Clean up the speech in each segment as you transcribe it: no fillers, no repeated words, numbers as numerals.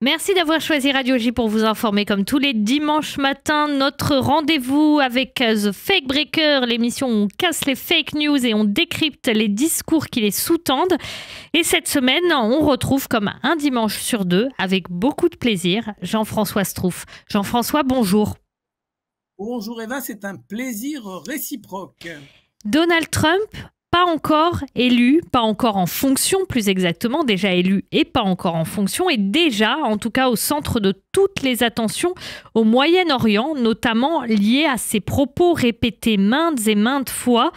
Merci d'avoir choisi Radio J pour vous informer comme tous les dimanches matins. Notre rendez-vous avec The Fake Breaker, l'émission où on casse les fake news et on décrypte les discours qui les sous-tendent. Et cette semaine, on retrouve comme un dimanche sur deux, avec beaucoup de plaisir, Jean-François Strouf. Jean-François, bonjour. Bonjour Eva, c'est un plaisir réciproque. Donald Trump, pas encore élu, pas encore en fonction, plus exactement, déjà élu et pas encore en fonction, et déjà, en tout cas, au centre de toutes les attentions au Moyen-Orient, notamment liées à ses propos répétés maintes et maintes fois.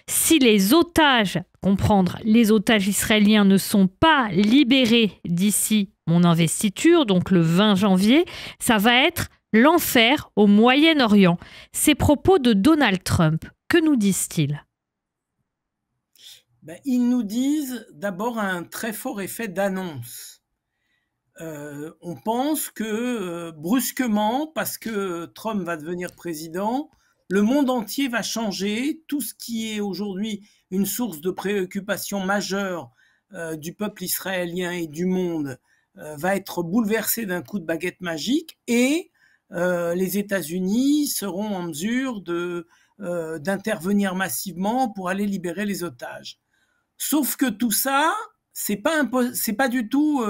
Si les otages, comprendre, les otages israéliens ne sont pas libérés d'ici mon investiture, donc le 20 janvier, ça va être l'enfer au Moyen-Orient. Ces propos de Donald Trump, que nous disent-ils ? Ils nous disent d'abord un très fort effet d'annonce. On pense que brusquement, parce que Trump va devenir président, le monde entier va changer. Tout ce qui est aujourd'hui une source de préoccupation majeure du peuple israélien et du monde va être bouleversé d'un coup de baguette magique, et les États-Unis seront en mesure d'intervenir massivement pour aller libérer les otages. Sauf que tout ça, c'est pas du tout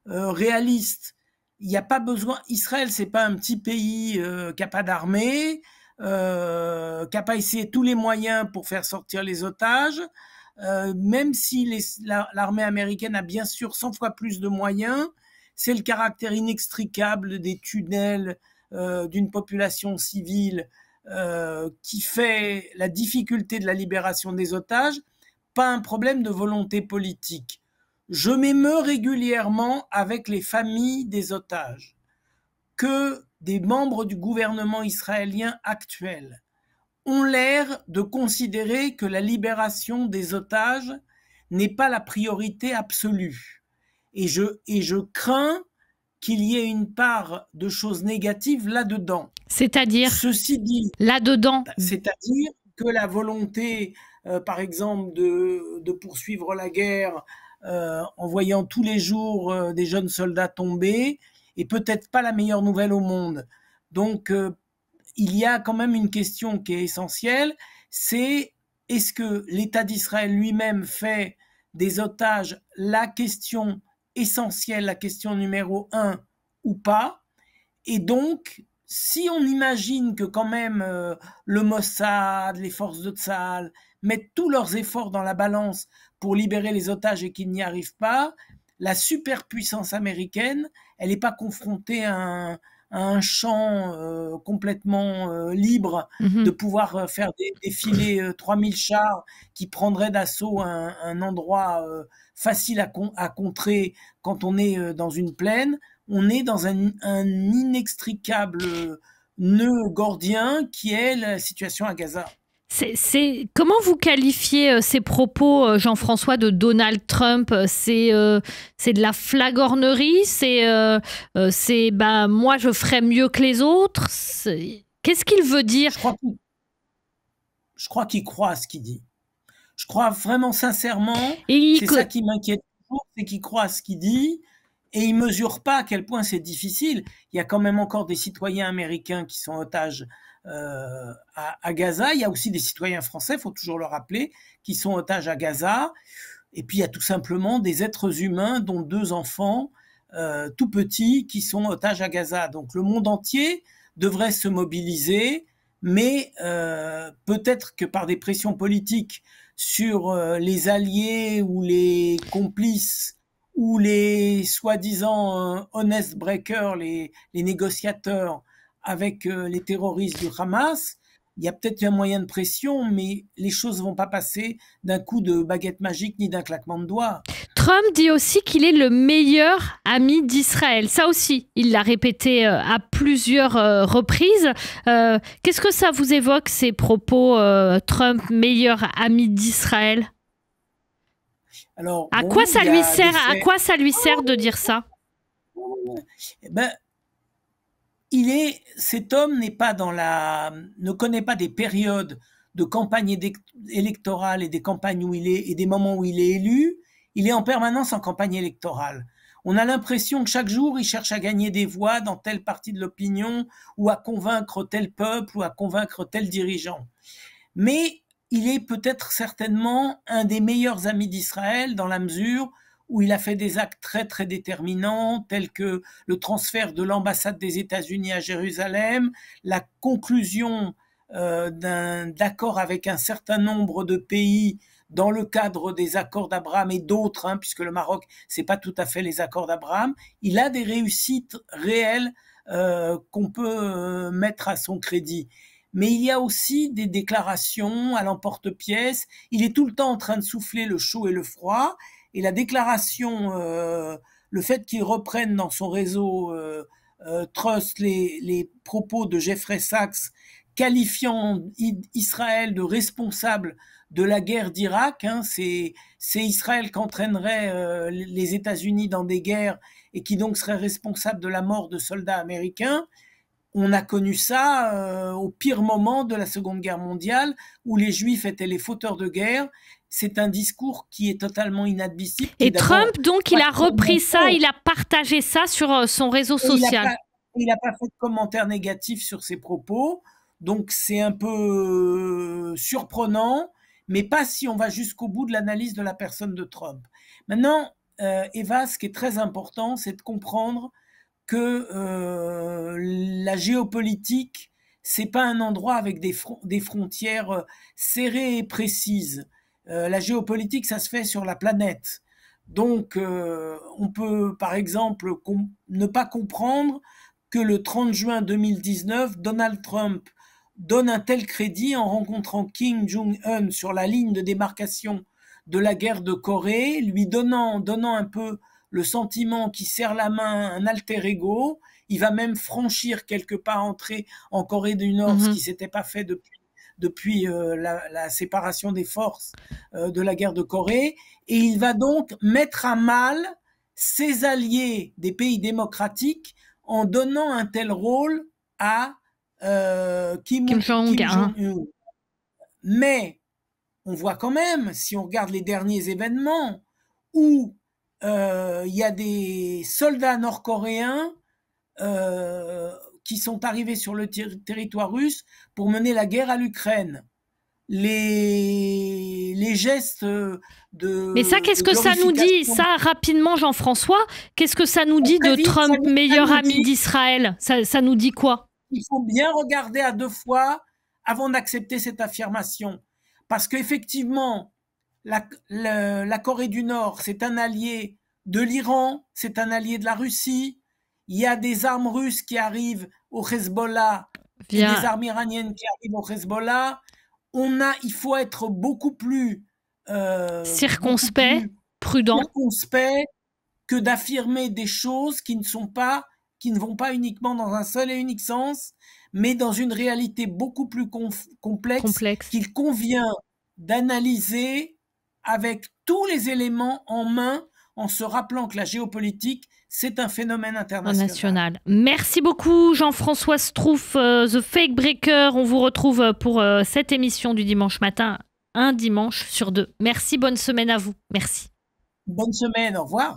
réaliste. Il n'y a pas besoin. Israël, c'est pas un petit pays qui a pas d'armée, qui a pas essayé tous les moyens pour faire sortir les otages. Même si l'armée américaine a bien sûr 100 fois plus de moyens, c'est le caractère inextricable des tunnels d'une population civile qui fait la difficulté de la libération des otages. Pas un problème de volonté politique. Je m'émeus régulièrement avec les familles des otages, que des membres du gouvernement israélien actuel ont l'air de considérer que la libération des otages n'est pas la priorité absolue. Et je crains qu'il y ait une part de choses négatives là-dedans. C'est-à-dire, ceci dit, là-dedans, c'est-à-dire que la volonté par exemple de poursuivre la guerre en voyant tous les jours des jeunes soldats tomber est peut-être pas la meilleure nouvelle au monde. Donc il y a quand même une question qui est essentielle, c'est est-ce que l'État d'Israël lui-même fait des otages la question essentielle, la question numéro 1 ou pas? Et donc, si on imagine que quand même le Mossad, les forces de Tsahal mettent tous leurs efforts dans la balance pour libérer les otages et qu'ils n'y arrivent pas, la superpuissance américaine, elle n'est pas confrontée à un champ complètement libre de pouvoir faire défiler 3000 chars qui prendraient d'assaut un endroit facile à contrer quand on est dans une plaine. On est dans un inextricable nœud gordien qui est la situation à Gaza. Comment vous qualifiez ces propos, Jean-François, de Donald Trump? C'est de la flagornerie? C'est moi je ferais mieux que les autres? Qu'est-ce qu'il veut dire? Je crois qu'il croit à ce qu'il dit. Je crois vraiment sincèrement, c'est ça qui m'inquiète toujours, c'est qu'il croit à ce qu'il dit. Et il ne mesure pas à quel point c'est difficile. Il y a quand même encore des citoyens américains qui sont otages à Gaza. Il y a aussi des citoyens français, il faut toujours le rappeler, qui sont otages à Gaza. Et puis il y a tout simplement des êtres humains, dont 2 enfants tout petits, qui sont otages à Gaza. Donc le monde entier devrait se mobiliser, mais peut-être que par des pressions politiques sur les alliés ou les complices ou les soi-disant honest breakers, les négociateurs avec les terroristes du Hamas, il y a peut-être un moyen de pression, mais les choses ne vont pas passer d'un coup de baguette magique ni d'un claquement de doigts. Trump dit aussi qu'il est le meilleur ami d'Israël. Ça aussi, il l'a répété à plusieurs reprises. Qu'est-ce que ça vous évoque, ces propos Trump, meilleur ami d'Israël ? Alors, à quoi ça lui sert de dire ça? Cet homme ne connaît pas des périodes de campagne électorale et des campagnes où il est et des moments où il est élu. Il est en permanence en campagne électorale. On a l'impression que chaque jour, il cherche à gagner des voix dans telle partie de l'opinion, ou à convaincre tel peuple, ou à convaincre tel dirigeant. Mais il est peut-être certainement un des meilleurs amis d'Israël dans la mesure où il a fait des actes très très déterminants, tels que le transfert de l'ambassade des États-Unis à Jérusalem, la conclusion d'un accord avec un certain nombre de pays dans le cadre des accords d'Abraham et d'autres, puisque le Maroc, c'est pas tout à fait les accords d'Abraham. Il a des réussites réelles qu'on peut mettre à son crédit. Mais il y a aussi des déclarations à l'emporte-pièce. Il est tout le temps en train de souffler le chaud et le froid. Et la déclaration, le fait qu'il reprenne dans son réseau Trust les propos de Jeffrey Sachs qualifiant Israël de responsable de la guerre d'Irak, c'est Israël qui entraînerait les États-Unis dans des guerres et qui donc serait responsable de la mort de soldats américains. On a connu ça au pire moment de la Seconde Guerre mondiale, où les Juifs étaient les fauteurs de guerre. C'est un discours qui est totalement inadmissible. Et Trump, donc, il a repris ça, il a partagé ça sur son réseau social. Il n'a pas fait de commentaires négatifs sur ses propos, donc c'est un peu surprenant, mais pas si on va jusqu'au bout de l'analyse de la personne de Trump. Maintenant, Eva, ce qui est très important, c'est de comprendre que la géopolitique, c'est pas un endroit avec des frontières serrées et précises. La géopolitique, ça se fait sur la planète. Donc, on peut, par exemple, ne pas comprendre que le 30 juin 2019, Donald Trump donne un tel crédit en rencontrant Kim Jong-un sur la ligne de démarcation de la guerre de Corée, lui donnant un peu le sentiment qu'il serre la main un alter ego. Il va même franchir quelque part, entrer en Corée du Nord, ce qui ne s'était pas fait depuis la séparation des forces de la guerre de Corée. Et il va donc mettre à mal ses alliés des pays démocratiques en donnant un tel rôle à Kim Jong-un. Mais on voit quand même, si on regarde les derniers événements, où il y a des soldats nord-coréens qui sont arrivés sur le territoire russe pour mener la guerre à l'Ukraine. Les gestes de... Mais ça, qu'est-ce que ça nous dit, ça, rapidement, Jean-François? Qu'est-ce que ça nous dit de Trump, meilleur ami d'Israël? Ça nous dit quoi? Il faut bien regarder à deux fois avant d'accepter cette affirmation. Parce qu'effectivement, la Corée du Nord, c'est un allié de l'Iran, c'est un allié de la Russie. Il y a des armes russes qui arrivent au Hezbollah et des armes iraniennes qui arrivent au Hezbollah. Il faut être beaucoup plus circonspect, prudent, que d'affirmer des choses qui ne vont pas uniquement dans un seul et unique sens, mais dans une réalité beaucoup plus complexe. Qu'il convient d'analyser avec tous les éléments en main, en se rappelant que la géopolitique, c'est un phénomène international. Merci beaucoup Jean-François Strouf, The Fake Breaker. On vous retrouve pour cette émission du dimanche matin, un dimanche sur deux. Merci, bonne semaine à vous. Merci. Bonne semaine, au revoir.